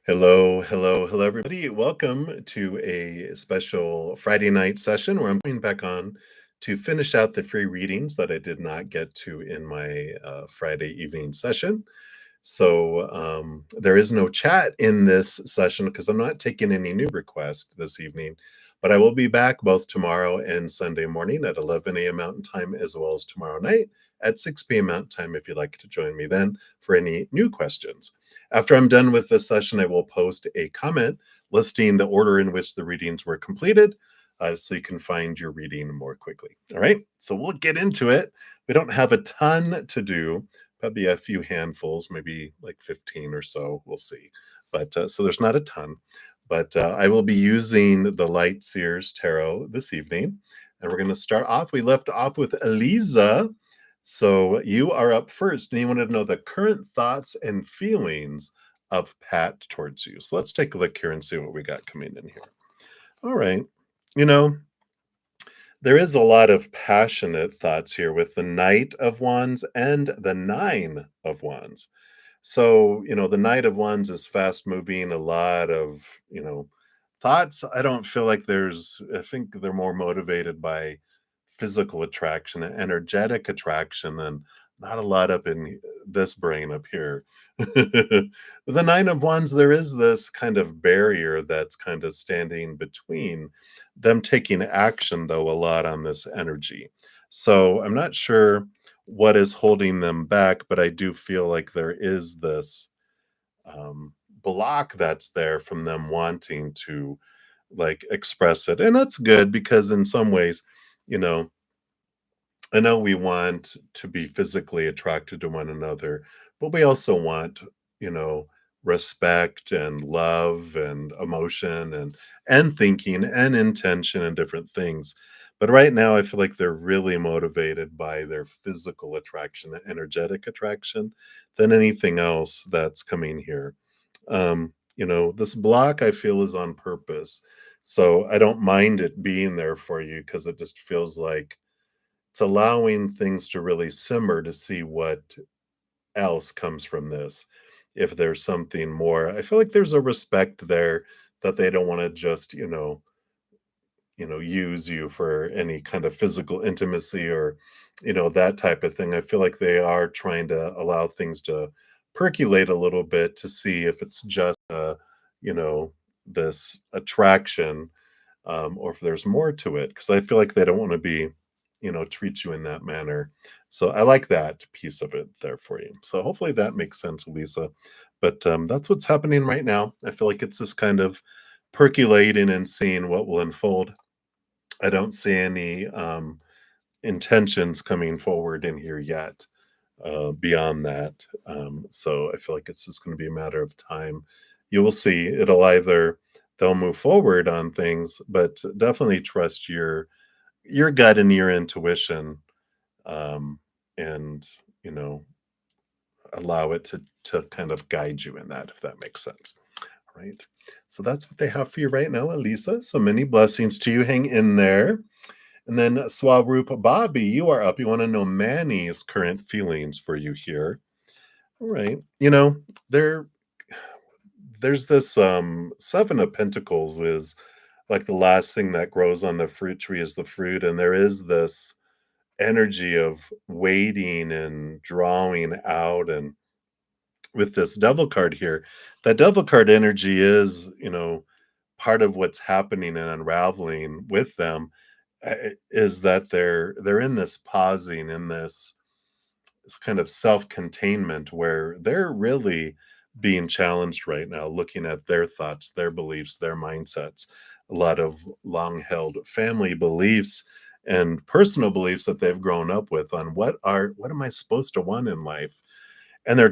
Hello, hello, hello, everybody. Welcome to a special Friday night session where I'm coming back on to finish out the free readings that I did not get to in my Friday evening session. So there is no chat in this session because I'm not taking any new requests this evening. But I will be back both tomorrow and Sunday morning at 11 a.m. Mountain Time, as well as tomorrow night at 6 p.m. Mountain Time if you'd like to join me then for any new questions. After I'm done with this session, I will post a comment listing the order in which the readings were completed so you can find your reading more quickly. All right, so we'll get into it. We don't have a ton to do, probably a few handfuls, maybe like 15 or so. We'll see. But so there's not a ton. But I will be using the Light Seers Tarot this evening. And we're going to start off. We left off with Alisa. So you are up first, and you wanted to know the current thoughts and feelings of Pat towards you. So let's take a look here and see what we got coming in here. All right. You know, there is a lot of passionate thoughts here with the Knight of Wands and the Nine of Wands. So the Knight of Wands is fast moving, a lot of thoughts. I don't feel like I think they're more motivated by physical attraction, energetic attraction, than not a lot up in this brain up here. The Nine of Wands, there is this kind of barrier that's kind of standing between them taking action, though, a lot on this energy. So I'm not sure what is holding them back, but I do feel like there is this block that's there from them wanting to like express it. And that's good because in some ways, you know, I know we want to be physically attracted to one another, but we also want, you know, respect and love and emotion and thinking and intention and different things. But right now I feel like they're really motivated by their physical attraction, energetic attraction than anything else that's coming here. This block I feel is on purpose. So I don't mind it being there for you because it just feels like it's allowing things to really simmer to see what else comes from this. If there's something more, I feel like there's a respect there that they don't want to just, use you for any kind of physical intimacy or, that type of thing. I feel like they are trying to allow things to percolate a little bit to see if it's just, you know, this attraction or if there's more to it, because I feel like they don't want to be, treat you in that manner. So I like that piece of it there for you. So hopefully that makes sense, Lisa. But that's what's happening right now. I feel like it's this kind of percolating and seeing what will unfold. I don't see any intentions coming forward in here yet beyond that. So I feel like it's just going to be a matter of time. You will see they'll move forward on things, but definitely trust your gut and your intuition, and you know allow it to kind of guide you in that, if that makes sense. Right. So that's what they have for you right now, Alisa. So many blessings to you. Hang in there. And then Swaroop Bobby, you are up. You want to know Manny's current feelings for you here. All right. There there's this Seven of Pentacles is like the last thing that grows on the fruit tree is the fruit. And there is this energy of waiting and drawing out. And with this devil card here, that devil card energy is, part of what's happening and unraveling with them is that they're in this pausing, in this kind of self-containment where they're really being challenged right now, looking at their thoughts, their beliefs, their mindsets, a lot of long-held family beliefs and personal beliefs that they've grown up with on what am I supposed to want in life. And they're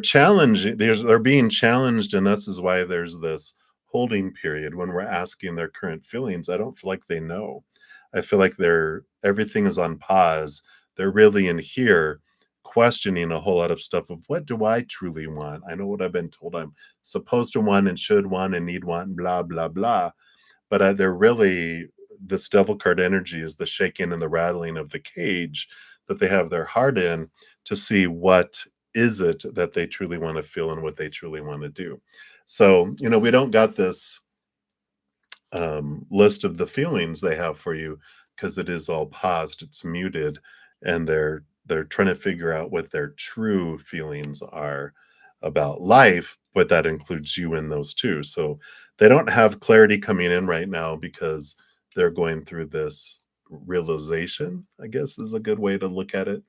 being challenged, and this is why there's this holding period when we're asking their current feelings. I don't feel like they know. I feel like everything is on pause. They're really in here questioning a whole lot of stuff of what do I truly want? I know what I've been told I'm supposed to want and should want and need want and blah blah blah. But they're really, this devil card energy is the shaking and the rattling of the cage that they have their heart in, to see what is it that they truly want to feel and what they truly want to do. So, we don't got this list of the feelings they have for you because it is all paused, it's muted, and they're trying to figure out what their true feelings are about life, but that includes you in those too. So they don't have clarity coming in right now because they're going through this realization, I guess is a good way to look at it,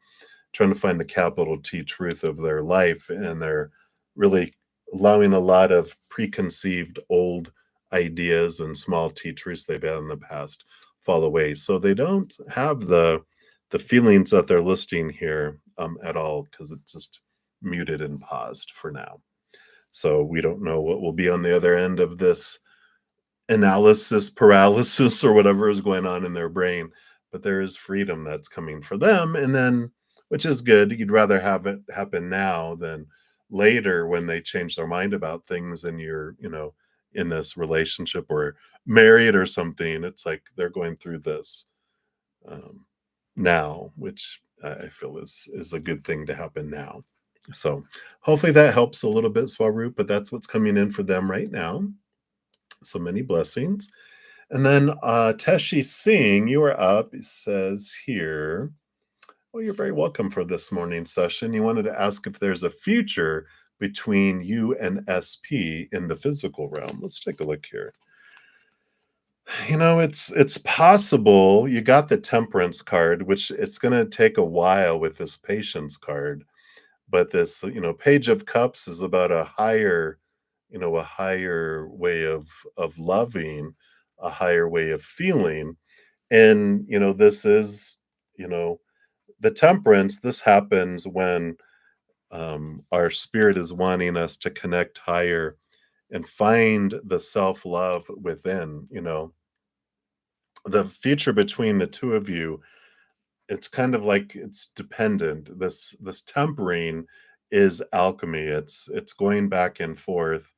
trying to find the capital T truth of their life, and they're really allowing a lot of preconceived old ideas and small T truths they've had in the past fall away. So they don't have the feelings that they're listing here at all because it's just muted and paused for now. So we don't know what will be on the other end of this analysis paralysis or whatever is going on in their brain, but there is freedom that's coming for them, and then which is good. You'd rather have it happen now than later when they change their mind about things and you're, in this relationship or married or something. It's like they're going through this um, now, which I feel is a good thing to happen now. So hopefully that helps a little bit, Swaroop, but that's what's coming in for them right now. So many blessings. And then Teshi Singh, you are up. It says here, well, you're very welcome for this morning session. You wanted to ask if there's a future between you and SP in the physical realm. Let's take a look here. It's possible. You got the Temperance card, which it's going to take a while with this Patience card. But this, Page of Cups is about a higher way of loving, a higher way of feeling. And, this is, you know, the temperance, this happens when our spirit is wanting us to connect higher and find the self-love within. The future between the two of you, it's kind of like it's dependent. This tempering is alchemy. It's going back and forth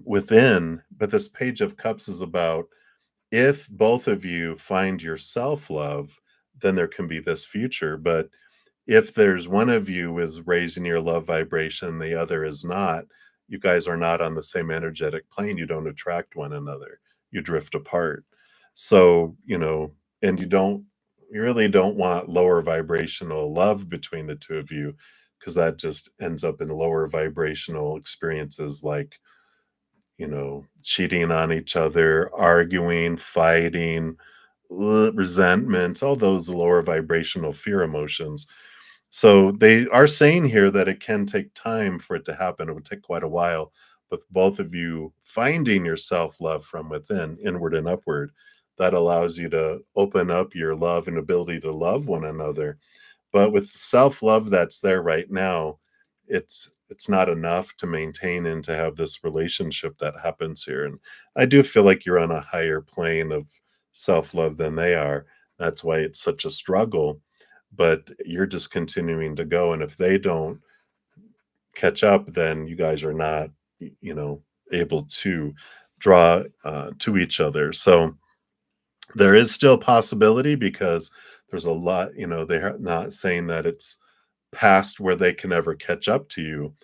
within, but this Page of Cups is about if both of you find your self-love, then there can be this future. But if there's one of you is raising your love vibration, the other is not, you guys are not on the same energetic plane. You don't attract one another. You drift apart. So, and you really don't want lower vibrational love between the two of you because that just ends up in lower vibrational experiences like cheating on each other, arguing, fighting, resentment, all those lower vibrational fear emotions. So they are saying here that it can take time for it to happen. It would take quite a while with both of you finding your self love from within, inward and upward. That allows you to open up your love and ability to love one another, but with self-love that's there right now, it's not enough to maintain and to have this relationship that happens here. And I do feel like you're on a higher plane of self-love than they are. That's why it's such a struggle, but you're just continuing to go, and if they don't catch up, then you guys are not, able to draw to each other. So there is still possibility because there's a lot, they're not saying that it's past where they can ever catch up to you.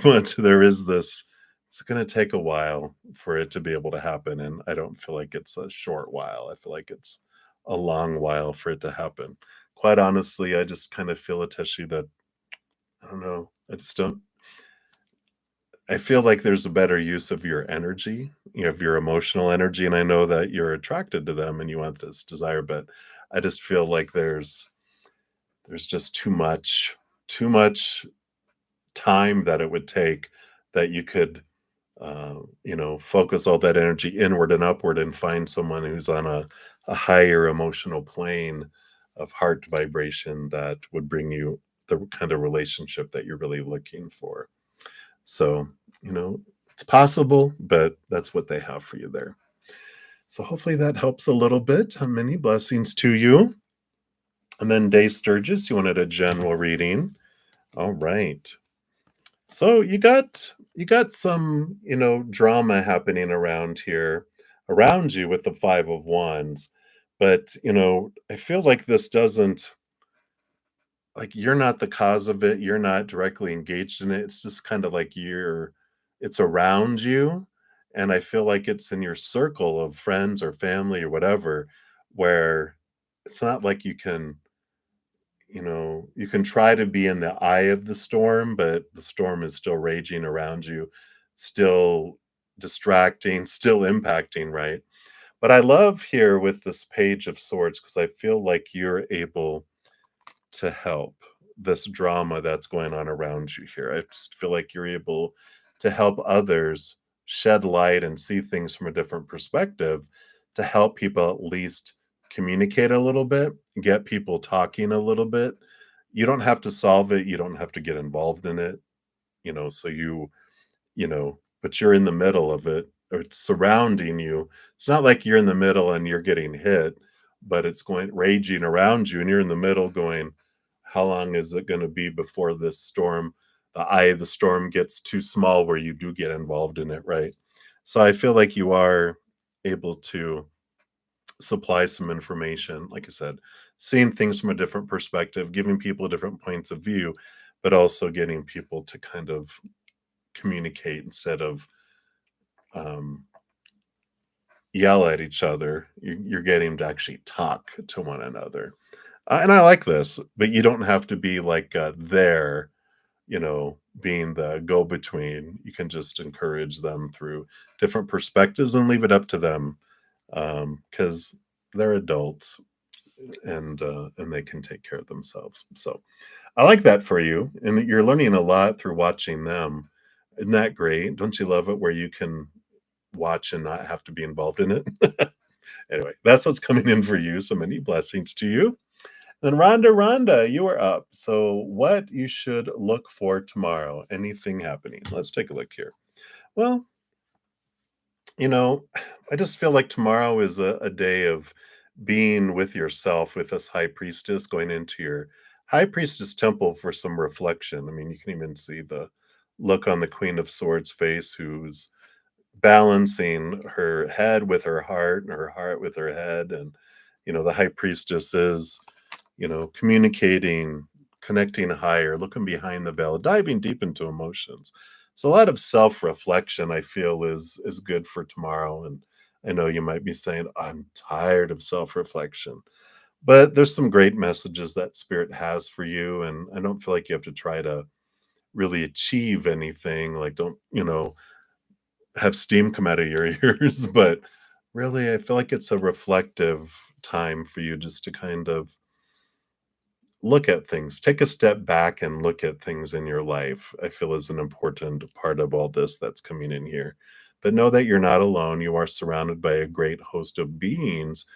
But there is this, it's going to take a while for it to be able to happen. And I don't feel like it's a short while. I feel like it's a long while for it to happen. Quite honestly, I just kind of feel, Ateshi, that I don't know. I just don't. I feel like there's a better use of your energy, you have your emotional energy, and I know that you're attracted to them and you want this desire, but I just feel like there's just too much time that it would take that you could focus all that energy inward and upward and find someone who's on a higher emotional plane of heart vibration that would bring you the kind of relationship that you're really looking for. So, it's possible, but that's what they have for you there. So hopefully that helps a little bit. Many blessings to you. And then Day Sturgis, you wanted a general reading. All right. So you got some, drama happening around here, around you with the Five of Wands. But, I feel like this doesn't, like, you're not the cause of it. You're not directly engaged in it. It's just kind of like you're it's around you, and I feel like it's in your circle of friends or family or whatever, where it's not like you can try to be in the eye of the storm, but the storm is still raging around you, still distracting, still impacting, right? But I love here with this Page of Swords because I feel like you're able to help this drama that's going on around you here. I just feel like you're able to help others shed light and see things from a different perspective to help people at least communicate a little bit, get people talking a little bit. You don't have to solve it, you don't have to get involved in it, so but you're in the middle of it, or it's surrounding you. It's not like you're in the middle and you're getting hit, but it's going raging around you, and you're in the middle going, how long is it going to be before this storm, the eye of the storm, gets too small where you do get involved in it, right? So I feel like you are able to supply some information, like I said, seeing things from a different perspective, giving people different points of view, but also getting people to kind of communicate instead of um, yell at each other. You're getting to actually talk to one another. And I like this, but you don't have to be like there, being the go between. You can just encourage them through different perspectives and leave it up to them because they're adults and they can take care of themselves. So I like that for you. And you're learning a lot through watching them. Isn't that great? Don't you love it where you can watch and not have to be involved in it? Anyway, that's what's coming in for you. So many blessings to you. Then Rhonda, you are up. So what you should look for tomorrow? Anything happening? Let's take a look here. Well, you know, I just feel like tomorrow is a day of being with yourself with this high priestess going into your high priestess temple for some reflection. I mean, you can even see the look on the Queen of Swords face, who's balancing her head with her heart and her heart with her head. And, the high priestess is, communicating, connecting higher, looking behind the veil, diving deep into emotions. So a lot of self-reflection I feel is good for tomorrow. And I know you might be saying, I'm tired of self-reflection. But there's some great messages that spirit has for you. And I don't feel like you have to try to really achieve anything. Like, don't, have steam come out of your ears, but really, I feel like it's a reflective time for you just to kind of look at things, take a step back and look at things in your life. I feel is an important part of all this that's coming in here. But know that you're not alone. You are surrounded by a great host of beings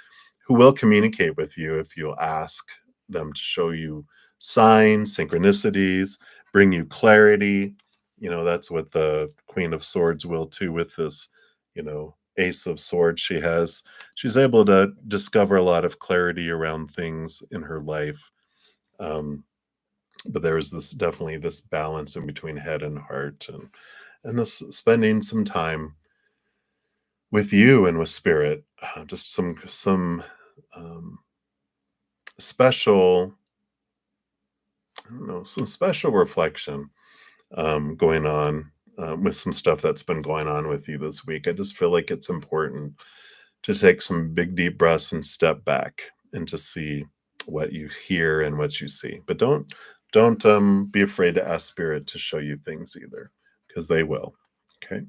who will communicate with you if you'll ask them to show you signs, synchronicities, bring you clarity. That's what the Queen of Swords will too with this, Ace of Swords she's able to discover a lot of clarity around things in her life. Um, but there's this definitely this balance in between head and heart and this spending some time with you and with spirit, just some um, special, I don't know, some special reflection going on with some stuff that's been going on with you this week. I just feel like it's important to take some big deep breaths and step back and to see what you hear and what you see. But don't be afraid to ask spirit to show you things either, because they will. Okay.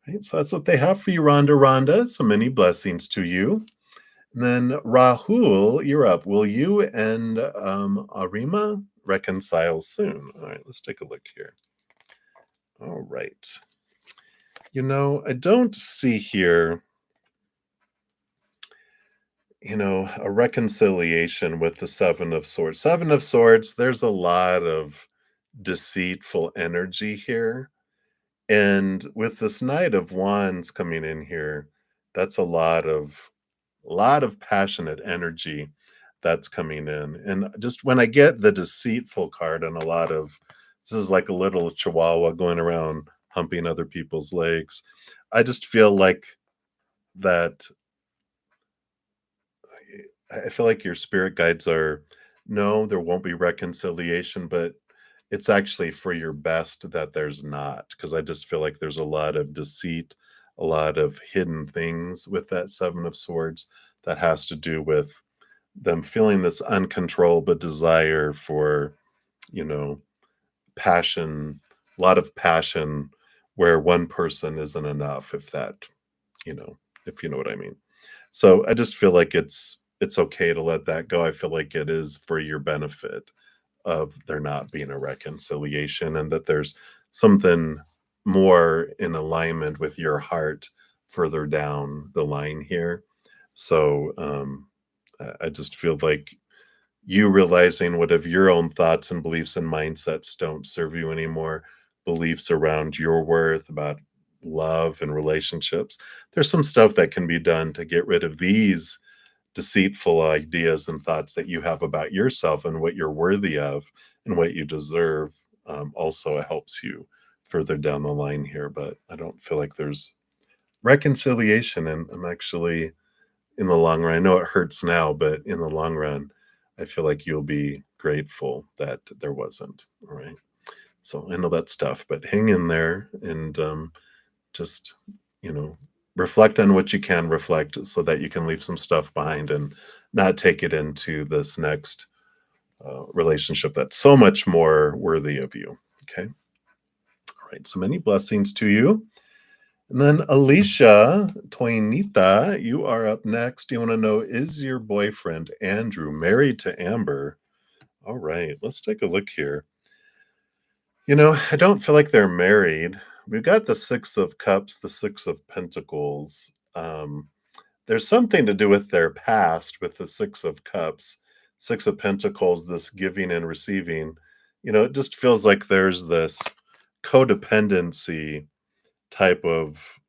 Right, so that's what they have for you, Rhonda. So many blessings to you. And then Rahul, you're up. Will you and Arima reconcile soon? All right, let's take a look here. All right. I don't see here, a reconciliation with the Seven of Swords. Seven of Swords, there's a lot of deceitful energy here. And with this Knight of Wands coming in here, that's a lot of passionate energy that's coming in. And just when I get the deceitful card and this is like a little chihuahua going around humping other people's legs. I just feel like that I feel like your spirit guides are no, there won't be reconciliation, but it's actually for your best that there's not, because I just feel like there's a lot of deceit, a lot of hidden things with that Seven of Swords that has to do with them feeling this uncontrollable desire for, you know, passion, a lot of passion where one person isn't enough, if that, you know, if you know what I mean. So I just feel like it's okay to let that go. I feel like it is for your benefit of there not being a reconciliation, and that there's something more in alignment with your heart further down the line here. So I just feel like you realizing what if your own thoughts and beliefs and mindsets don't serve you anymore, beliefs around your worth, about love and relationships. There's some stuff that can be done to get rid of these deceitful ideas and thoughts that you have about yourself and what you're worthy of and what you deserve. Also helps you further down the line here, but I don't feel like there's reconciliation. And I'm actually, in the long run, I know it hurts now, but in the long run, I feel like you'll be grateful that there wasn't. All right. So I know that's tough, but hang in there and just, you know, reflect on what you can reflect so that you can leave some stuff behind and not take it into this next relationship that's so much more worthy of you. Okay. All right. So many blessings to you. And then Alicia Twainita, you are up next. You want to know, is your boyfriend Andrew married to Amber? All right, let's take a look here. You know, I don't feel like they're married. We've got the Six of Cups, the Six of Pentacles. There's something to do with their past with the Six of Cups, Six of Pentacles, this giving and receiving. You know, it just feels like there's this codependency type of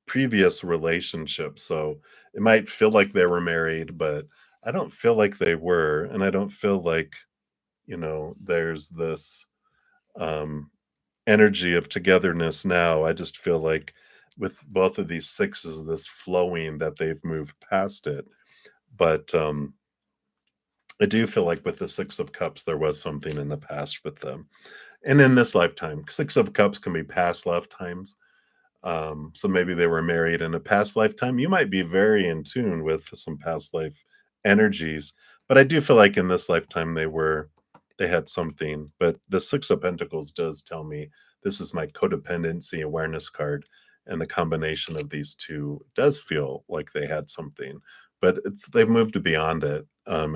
previous relationship. So it might feel like they were married, but I don't feel like they were. And I don't feel like, there's this um, energy of togetherness now. I just feel like with both of these sixes, this flowing that they've moved past it. But I do feel like with the Six of Cups, there was something in the past with them. And in this lifetime, Six of Cups can be past lifetimes. So maybe they were married in a past lifetime. You might be very in tune with some past life energies, but I do feel like in this lifetime they had something. But the Six of Pentacles does tell me this is my codependency awareness card, and the combination of these two does feel like they had something, but they've moved beyond it, and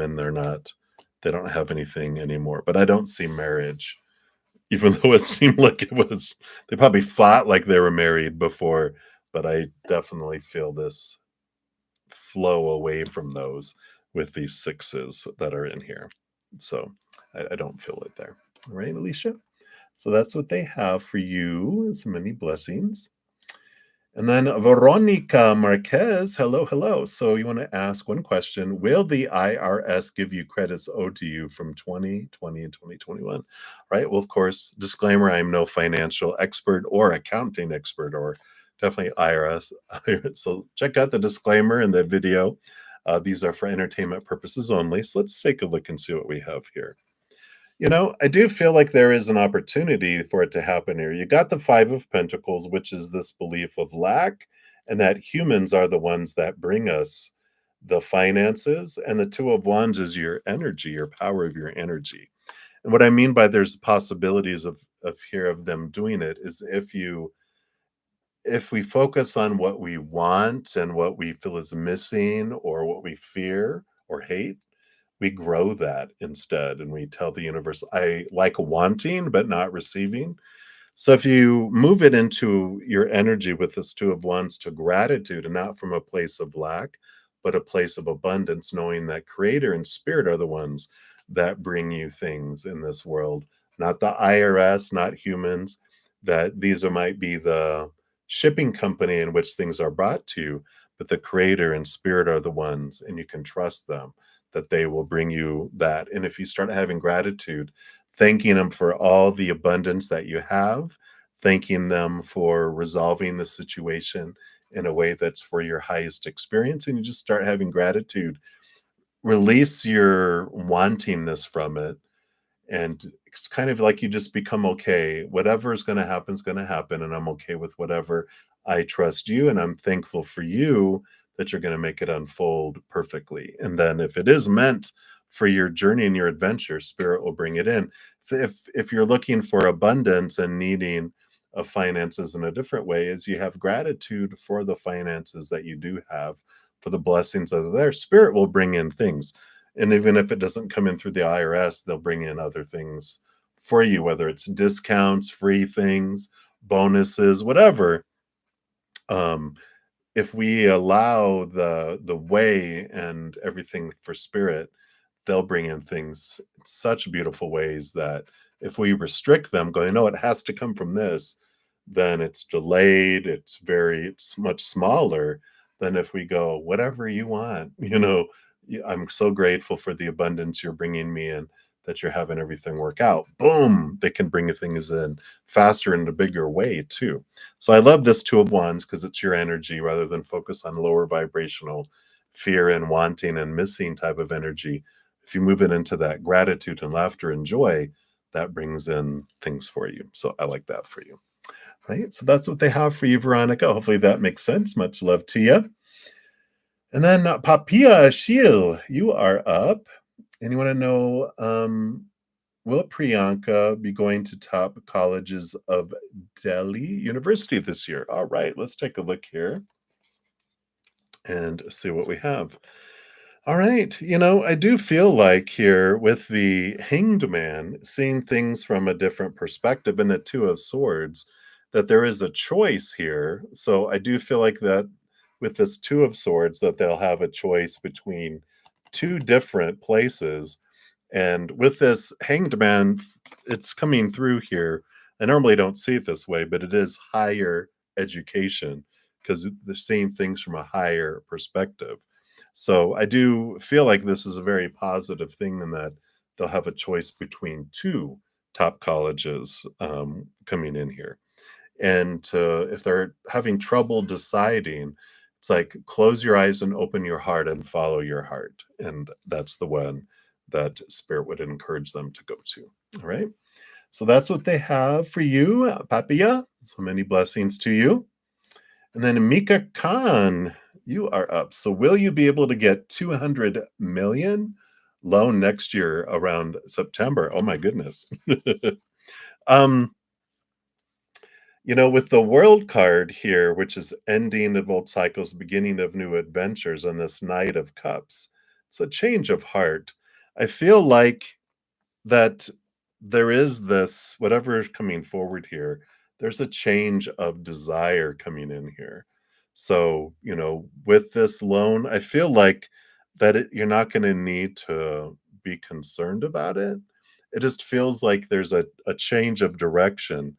they don't have anything anymore. But I don't see marriage, even though it seemed like it was, they probably fought like they were married before, but I definitely feel this flow away from those with these sixes that are in here. So I don't feel it there. All right, Alicia. So that's what they have for you. So many blessings. And then Veronica Marquez, hello, hello. So you want to ask one question. Will the IRS give you credits owed to you from 2020 and 2021? Right. Well, of course, disclaimer, I'm no financial expert or accounting expert, or definitely IRS. So check out the disclaimer in the video. These are for entertainment purposes only. So let's take a look and see what we have here. I do feel like there is an opportunity for it to happen here. You got the Five of Pentacles, which is this belief of lack, and that humans are the ones that bring us the finances. And the Two of Wands is your energy, your power of your energy. And what I mean by there's possibilities of here of them doing it is if we focus on what we want and what we feel is missing or what we fear or hate, we grow that instead, and we tell the universe, I like wanting but not receiving. So if you move it into your energy with this Two of Wands to gratitude, and not from a place of lack but a place of abundance, knowing that creator and spirit are the ones that bring you things in this world, not the IRS, not humans, that these might be the shipping company in which things are brought to you, but the creator and spirit are the ones, and you can trust them that they will bring you that. And if you start having gratitude, thanking them for all the abundance that you have, thanking them for resolving the situation in a way that's for your highest experience, and you just start having gratitude, release your wantingness from it, and it's kind of like you just become okay. Whatever is going to happen, and I'm okay with whatever. I trust you, and I'm thankful for you that you're going to make it unfold perfectly. And then, if it is meant for your journey and your adventure, Spirit will bring it in. If you're looking for abundance and needing of finances in a different way, is you have gratitude for the finances that you do have, for the blessings that are there. Spirit will bring in things, and even if it doesn't come in through the IRS, they'll bring in other things for you, whether it's discounts, free things, bonuses, whatever. Um, if we allow the way and everything for Spirit, they'll bring in things in such beautiful ways that if we restrict them, going, no, it has to come from this, then it's delayed. It's much smaller than if we go, whatever you want, I'm so grateful for the abundance you're bringing me in, that you're having everything work out. Boom, they can bring things in faster in a bigger way too. So I love this Two of Wands because it's your energy rather than focus on lower vibrational fear and wanting and missing type of energy. If you move it into that gratitude and laughter and joy, that brings in things for you. So I like that for you. Right. So that's what they have for you, Veronica. Hopefully that makes sense. Much love to you. And then Papia Ashil, you are up. And you want to know, will Priyanka be going to top colleges of Delhi University this year? All right, let's take a look here and see what we have. All right. I do feel like here with the Hanged Man, seeing things from a different perspective and the Two of Swords, that there is a choice here. So I do feel like that with this Two of Swords, that they'll have a choice between two different places. And with this Hanged Man, it's coming through here. I normally don't see it this way, but it is higher education because they're seeing things from a higher perspective. So I do feel like this is a very positive thing in that they'll have a choice between two top colleges coming in here. And if they're having trouble deciding, it's like close your eyes and open your heart and follow your heart. And that's the one that Spirit would encourage them to go to. All right. So that's what they have for you, Papia. So many blessings to you. And then Mika Khan, you are up. So will you be able to get 200 million loan next year around September? Oh my goodness. um, with the world card here, which is ending of old cycles, beginning of new adventures, and this Knight of Cups, it's a change of heart. I feel like that there is this, whatever is coming forward here, there's a change of desire coming in here. So, with this loan, I feel like that you're not going to need to be concerned about it. It just feels like there's a change of direction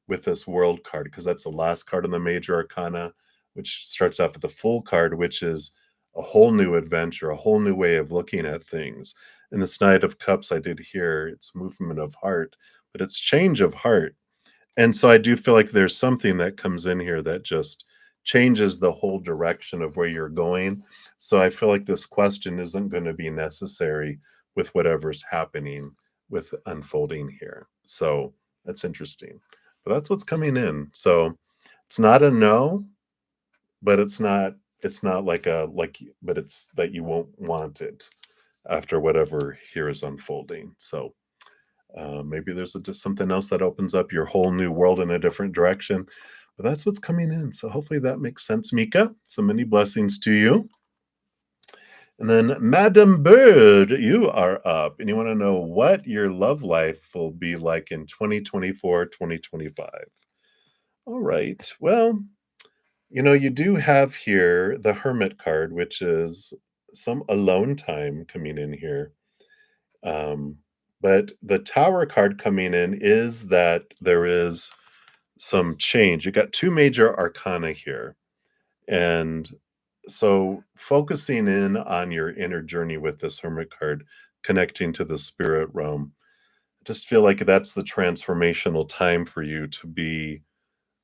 with this world card, because that's the last card in the major arcana, which starts off with the full card, which is a whole new adventure, a whole new way of looking at things. In this Knight of Cups, I did hear it's movement of heart, but it's change of heart. And so I do feel like there's something that comes in here that just changes the whole direction of where you're going. So I feel like this question isn't going to be necessary with whatever's happening with unfolding here. So that's interesting. But that's what's coming in. So it's not a no, but it's not like but it's that you won't want it after whatever here is unfolding. So maybe there's just something else that opens up your whole new world in a different direction. But that's what's coming in. So hopefully that makes sense, Mika. So many blessings to you. And then Madam Bird, you are up and you want to know what your love life will be like in 2024, 2025. All right. Well, you do have here the Hermit card, which is some alone time coming in here. But the Tower card coming in is that there is some change. You got two major arcana here. And so focusing in on your inner journey with this Hermit card, connecting to the spirit realm, I just feel like that's the transformational time for you to be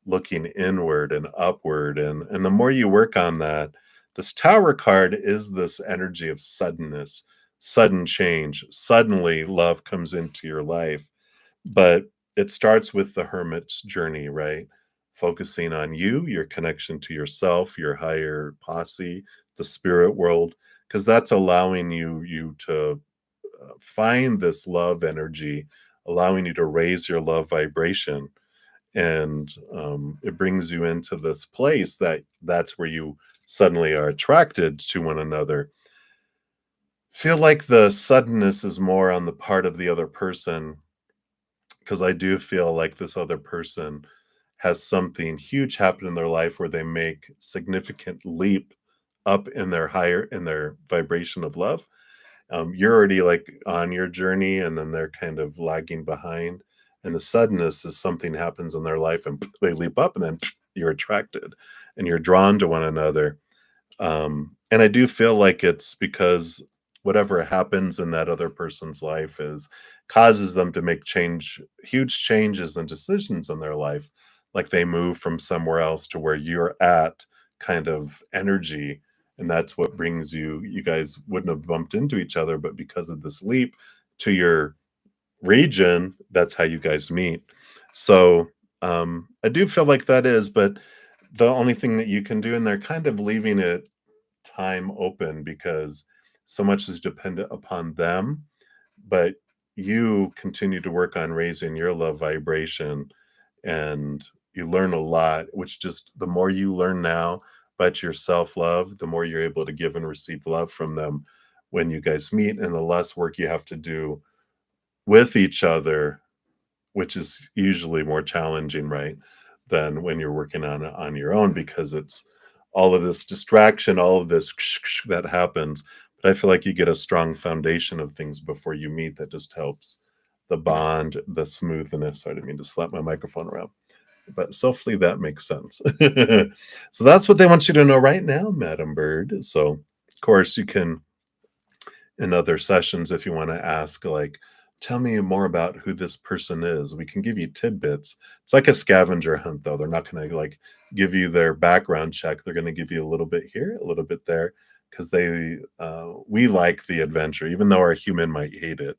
looking inward and upward. And the more you work on that, this Tower card is this energy of suddenness, sudden change. Suddenly love comes into your life. But it starts with the hermit's journey, right? Focusing on you, your connection to yourself, your higher posse, the spirit world, because that's allowing you to find this love energy, allowing you to raise your love vibration, and it brings you into this place that's where you suddenly are attracted to one another. Feel like the suddenness is more on the part of the other person, because I do feel like this other person has something huge happen in their life where they make significant leap up in their vibration of love. You're already like on your journey, and then they're kind of lagging behind. And the suddenness is something happens in their life, and they leap up, and then you're attracted, and you're drawn to one another. And I do feel like it's because whatever happens in that other person's life is causes them to make huge changes and decisions in their life. Like they move from somewhere else to where you're at, kind of energy. And that's what brings you guys wouldn't have bumped into each other, but because of this leap to your region, that's how you guys meet. So I do feel like that is, but the only thing that you can do, and they're kind of leaving it time open because so much is dependent upon them, but you continue to work on raising your love vibration, and you learn a lot, which just the more you learn now about your self-love, the more you're able to give and receive love from them when you guys meet, and the less work you have to do with each other, which is usually more challenging, right, than when you're working on it on your own, because it's all of this distraction, all of this that happens. But I feel like you get a strong foundation of things before you meet that just helps the bond, the smoothness. Sorry, I didn't mean to slap my microphone around. But hopefully that makes sense. So that's what they want you to know right now, Madam Bird. So, of course, you can in other sessions if you want to ask, like, tell me more about who this person is. We can give you tidbits. It's like a scavenger hunt, though. They're not going to like give you their background check. They're going to give you a little bit here, a little bit there, because we like the adventure, even though our human might hate it.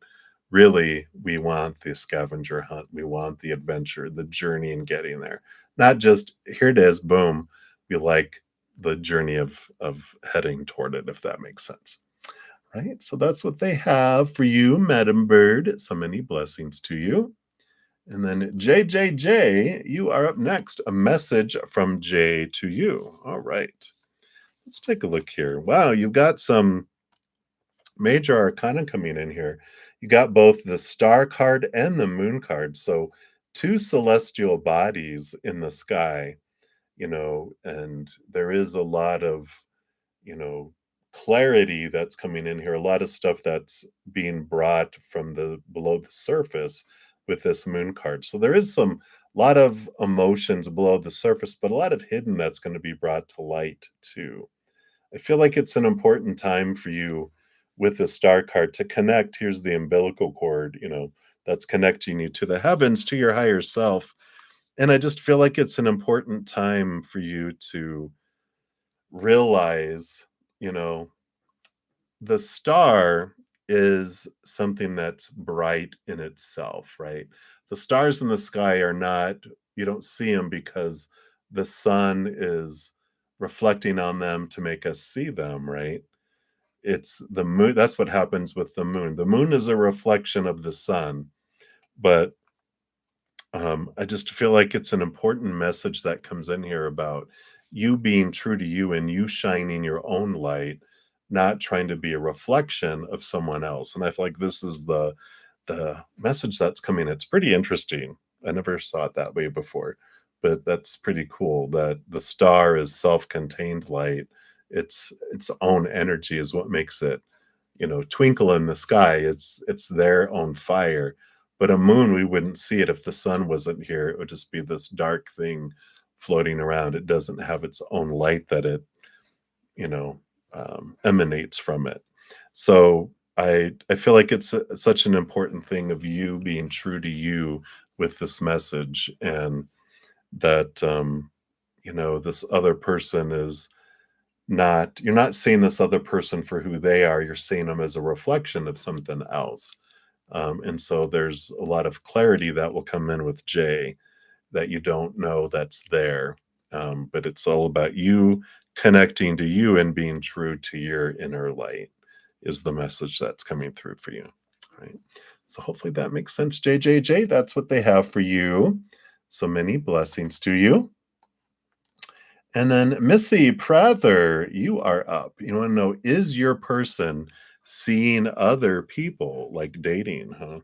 Really, we want the scavenger hunt. We want the adventure, the journey in getting there, not just here it is, boom. We like the journey of heading toward it, if that makes sense. Right, so that's what they have for you, Madam Bird. So many blessings to you. And then JJJ, you are up next. A message from Jay to you. All right, let's take a look here. Wow, you've got some major arcana coming in here. You got both the star card and the moon card. So two celestial bodies in the sky, and there is a lot of clarity that's coming in here, a lot of stuff that's being brought from the below the surface with this moon card. So there is some lot of emotions below the surface, but a lot of hidden that's going to be brought to light too. I feel like it's an important time for you with the star card to connect. Here's the umbilical cord, that's connecting you to the heavens, to your higher self. And I just feel like it's an important time for you to realize, you know, the star is something that's bright in itself, right? The stars in the sky are not, you don't see them because the sun is reflecting on them to make us see them, right? It's the moon. That's what happens with the moon. The moon is a reflection of the sun, but I just feel like it's an important message that comes in here about you being true to you and you shining your own light, not trying to be a reflection of someone else. And I feel like this is the message that's coming. It's pretty interesting. I never saw it that way before, but that's pretty cool that the star is self-contained light. Its own energy is what makes it, twinkle in the sky. It's their own fire. But a moon, we wouldn't see it if the sun wasn't here. It would just be this dark thing floating around. It doesn't have its own light that it, you know, emanates from it. So I feel like it's such an important thing of you being true to you with this message, and that this other person is not, you're not seeing this other person for who they are. You're seeing them as a reflection of something else. And so there's a lot of clarity that will come in with J that you don't know that's there. But it's all about you connecting to you and being true to your inner light is the message that's coming through for you. Right. So hopefully that makes sense, JJJ. That's what they have for you. So many blessings to you. And then Missy Prather, you are up. You want to know, is your person seeing other people, like dating, huh?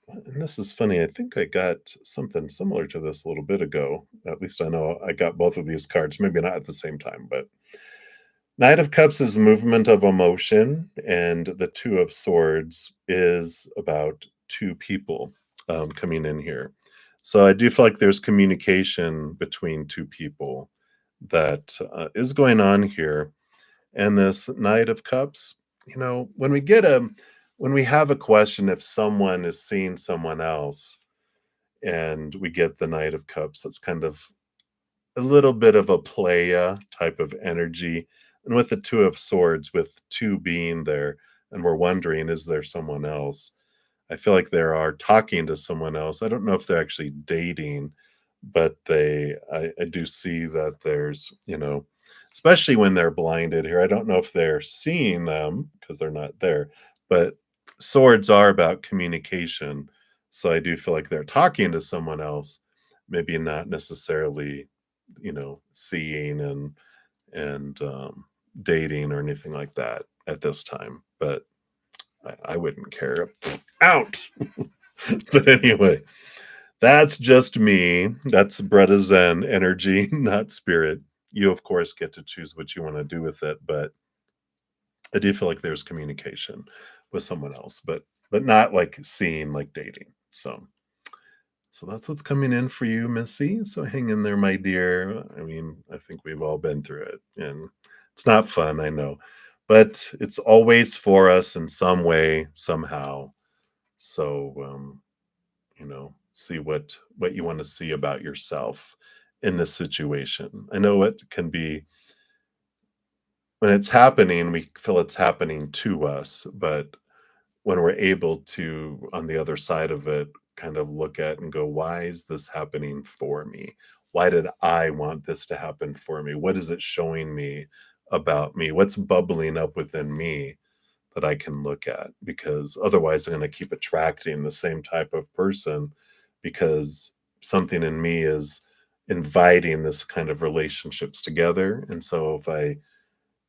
And this is funny. I think I got something similar to this a little bit ago. At least I know I got both of these cards, maybe not at the same time, but Knight of Cups is movement of emotion, and the Two of Swords is about two people coming in here. So I do feel like there's communication between two people that is going on here. And this Knight of Cups, when we have a question if someone is seeing someone else, and we get the Knight of Cups, that's kind of a little bit of a playa type of energy. And with the Two of Swords, with two being there, and we're wondering, is there someone else? I feel like they are talking to someone else. I don't know if they're actually dating, but I do see that there's, especially when they're blinded here. I don't know if they're seeing them because they're not there, but swords are about communication. So I do feel like they're talking to someone else, maybe not necessarily, seeing and dating or anything like that at this time. But I wouldn't care. Out. But anyway, that's just me. That's Bretta Zen energy, not spirit. You, of course, get to choose what you want to do with it, but I do feel like there's communication with someone else, but not like seeing, like dating. So that's what's coming in for you, Missy. So hang in there, my dear. I mean, I think we've all been through it, and it's not fun, I know, but it's always for us in some way, somehow. So, see what you want to see about yourself in this situation. I know it can be when it's happening, we feel it's happening to us, but when we're able to, on the other side of it, kind of look at and go, why is this happening for me? Why did I want this to happen for me? What is it showing me about me? What's bubbling up within me that I can look at? Because otherwise, I'm going to keep attracting the same type of person because something in me is inviting this kind of relationships together. And so if I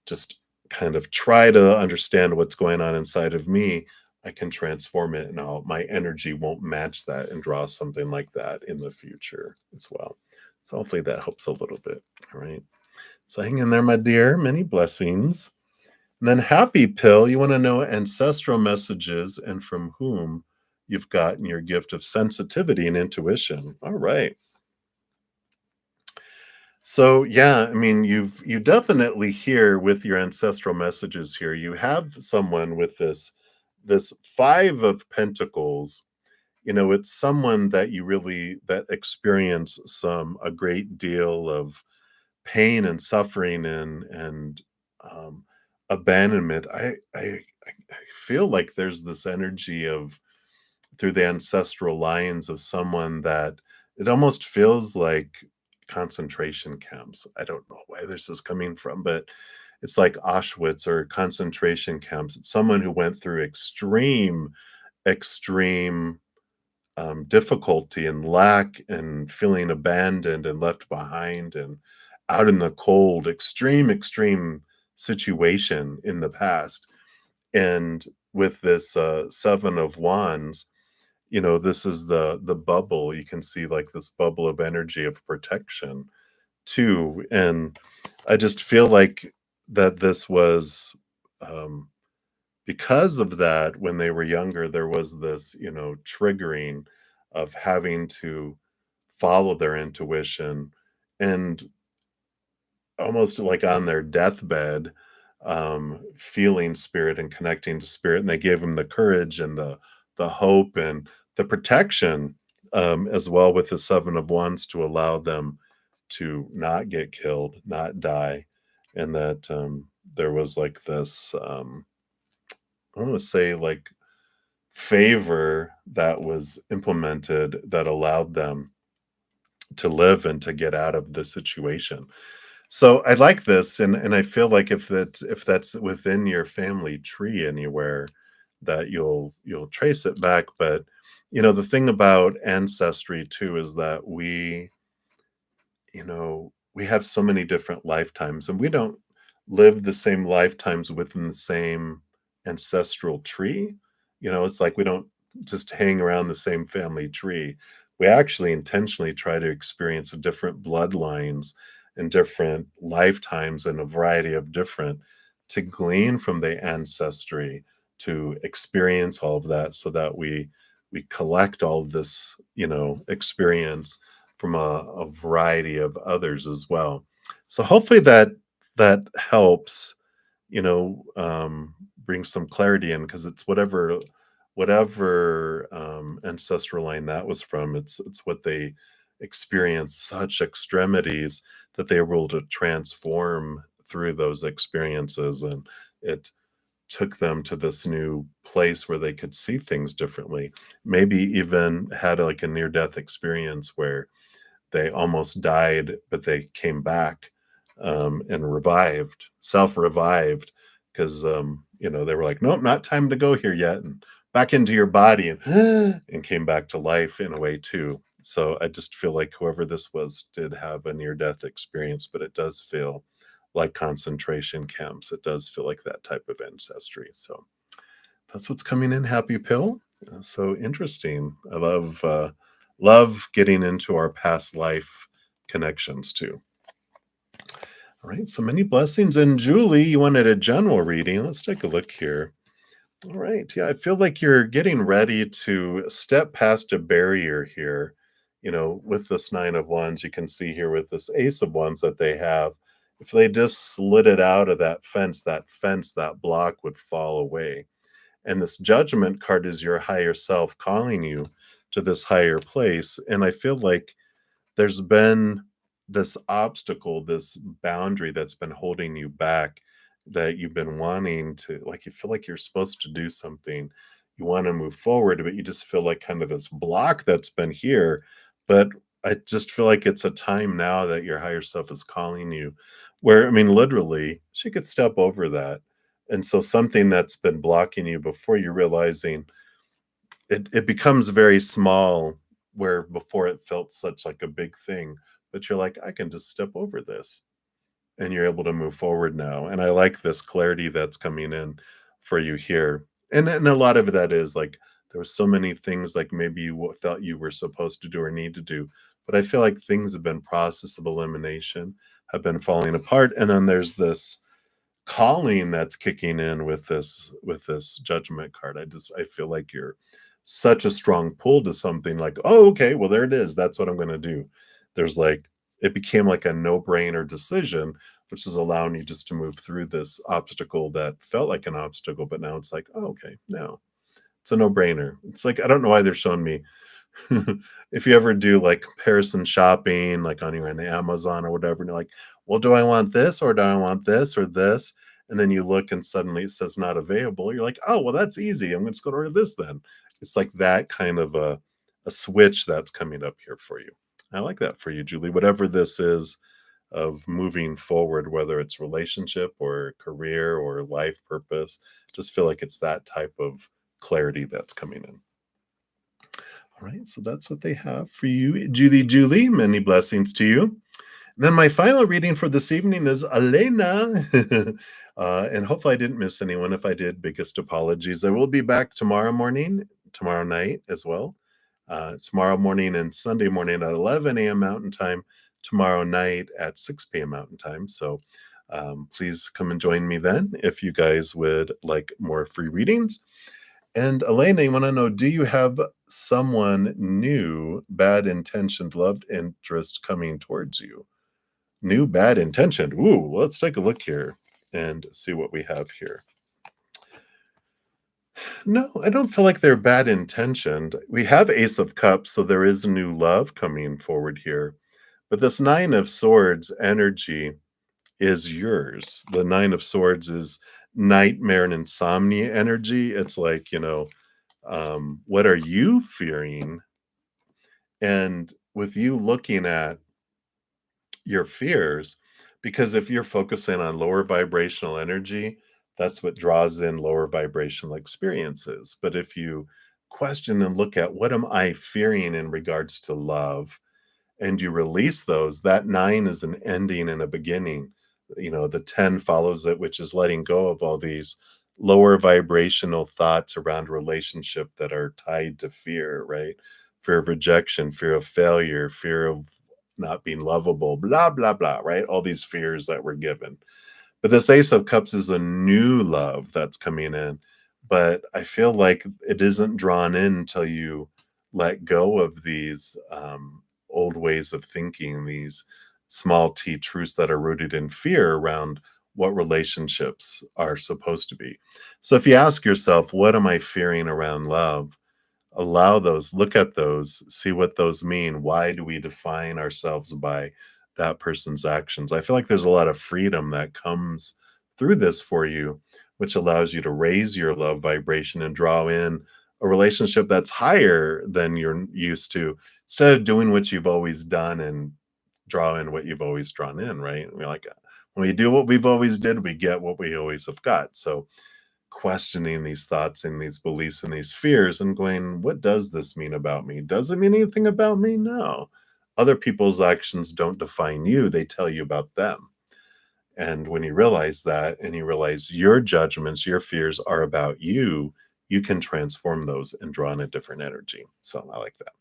just kind of try to understand what's going on inside of me, I can transform it and my energy won't match that and draw something like that in the future as well. So hopefully that helps a little bit. All right. So hang in there, my dear. Many blessings. And then Happy Pill, you want to know ancestral messages and from whom you've gotten your gift of sensitivity and intuition. All right. So yeah, I mean, you definitely hear with your ancestral messages here, you have someone with this Five of Pentacles. It's someone that you really that experience a great deal of pain and suffering and um, abandonment. I feel like there's this energy of through the ancestral lines of someone that it almost feels like concentration camps. I don't know where this is coming from, but it's like Auschwitz or concentration camps. It's someone who went through extreme difficulty and lack and feeling abandoned and left behind and out in the cold, extreme situation in the past. And with this Seven of Wands, this is the bubble. You can see like this bubble of energy of protection too. And I just feel like that this was um, because of that, when they were younger, there was this, triggering of having to follow their intuition and almost like on their deathbed, feeling spirit and connecting to spirit. And they gave him the courage and the hope and the protection as well with the Seven of Wands to allow them to not get killed, not die. And that there was like this I want to say like favor that was implemented that allowed them to live and to get out of the situation. So I like this, and I feel like if that's within your family tree anywhere, that you'll trace it back. But the thing about ancestry too is that we have so many different lifetimes, and we don't live the same lifetimes within the same ancestral tree. It's like we don't just hang around the same family tree. We actually intentionally try to experience different bloodlines and different lifetimes and a variety of different to glean from the ancestry to experience all of that so that we collect all of this experience from a variety of others as well. So hopefully that helps, bring some clarity in because it's whatever ancestral line that was from. It's what they experienced such extremities that they were able to transform through those experiences, and it took them to this new place where they could see things differently. Maybe even had like a near death experience where they almost died, but they came back, and revived, self-revived, because they were like, "Nope, not time to go here yet," and back into your body, and and came back to life in a way too. So I just feel like whoever this was did have a near-death experience, but it does feel like concentration camps. It does feel like that type of ancestry. So that's what's coming in, Happy Pill. So interesting. I love getting into our past life connections too. All right, so many blessings. And Julie, you wanted a general reading. Let's take a look here. All right, yeah, I feel like you're getting ready to step past a barrier here. With this Nine of Wands, you can see here with this Ace of Wands that they have. If they just slid it out of that block would fall away. And this Judgment card is your higher self calling you to this higher place. And I feel like there's been this obstacle, this boundary that's been holding you back, that you've been wanting to, like, you feel like you're supposed to do something. You want to move forward, but you just feel like kind of this block that's been here. But I just feel like it's a time now that your higher self is calling you, where, I mean, literally, she could step over that. And so something that's been blocking you before, you're realizing it becomes very small, where before it felt such like a big thing, but you're like, I can just step over this, and you're able to move forward now. And I like this clarity that's coming in for you here. And a lot of that is like there were so many things like maybe you felt you were supposed to do or need to do, but I feel like things have been process of elimination, have been falling apart, and then there's this calling that's kicking in with this Judgment card. I feel like you're such a strong pull to something, like, oh, okay, well, there it is, that's what I'm going to do. There's like, it became like a no-brainer decision, which is allowing you just to move through this obstacle that felt like an obstacle, but now it's like, oh, okay, now it's a no-brainer. It's like, I don't know why they're showing me if you ever do like comparison shopping, like on your Amazon or whatever, and you're like, well, do I want this or do I want this or this? And then you look and suddenly it says not available. You're like, oh, well, that's easy. I'm just going to order this then. It's like that kind of a switch that's coming up here for you. I like that for you, Julie. Whatever this is of moving forward, whether it's relationship or career or life purpose, just feel like it's that type of clarity that's coming in. All right, so that's what they have for you, Julie. Julie, many blessings to you. Then my final reading for this evening is Elena. And hopefully I didn't miss anyone. If I did, biggest apologies. I will be back tomorrow morning, tomorrow night as well. Tomorrow morning and Sunday morning at 11 a.m. Mountain Time, tomorrow night at 6 p.m. Mountain Time. So please come and join me then if you guys would like more free readings. And Elena, you want to know, do you have someone new, bad intentioned, loved interest coming towards you? New, bad intentioned. Ooh, let's take a look here and see what we have here. No, I don't feel like they're bad intentioned. We have Ace of Cups, so there is new love coming forward here. But this Nine of Swords energy is yours. The Nine of Swords is nightmare and insomnia energy. It's like, what are you fearing? And with you looking at your fears, because if you're focusing on lower vibrational energy, that's what draws in lower vibrational experiences. But if you question and look at what am I fearing in regards to love, and you release those, that 9 is an ending and a beginning. The 10 follows it, which is letting go of all these lower vibrational thoughts around relationship that are tied to fear, right? Fear of rejection, fear of failure, fear of not being lovable, blah, blah, blah, right? All these fears that we're given. But this Ace of Cups is a new love that's coming in. But I feel like it isn't drawn in until you let go of these old ways of thinking, these small t truths that are rooted in fear around what relationships are supposed to be. So if you ask yourself, what am I fearing around love? Allow those, look at those, see what those mean. Why do we define ourselves by that person's actions? I feel like there's a lot of freedom that comes through this for you, which allows you to raise your love vibration and draw in a relationship that's higher than you're used to, instead of doing what you've always done and draw in what you've always drawn in, right? We're like, when we do what we've always did, we get what we always have got. So questioning these thoughts and these beliefs and these fears and going, what does this mean about me? Does it mean anything about me? No. Other people's actions don't define you, they tell you about them. And when you realize that and you realize your judgments, your fears are about you, you can transform those and draw in a different energy. So I like that.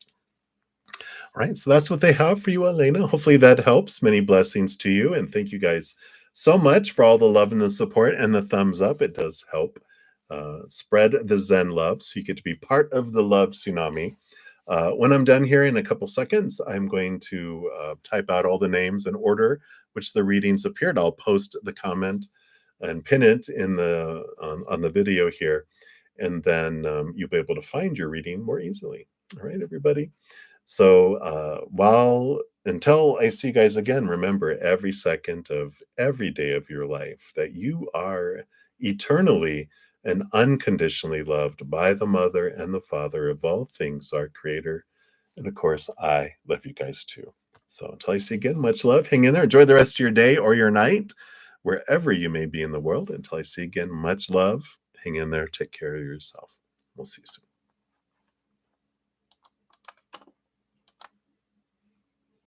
All right, so that's what they have for you, Elena. Hopefully that helps. Many blessings to you. And thank you guys so much for all the love and the support and the thumbs up. It does help spread the Zen love so you get to be part of the love tsunami. When I'm done here in a couple seconds, I'm going to type out all the names in order which the readings appeared. I'll post the comment and pin it in on the video here, and then you'll be able to find your reading more easily. All right, everybody. So while until I see you guys again, remember every second of every day of your life that you are eternally and unconditionally loved by the Mother and the Father of all things, our Creator. And of course, I love you guys too. So until I see you again, much love. Hang in there. Enjoy the rest of your day or your night, wherever you may be in the world. Until I see you again, much love. Hang in there. Take care of yourself. We'll see you soon.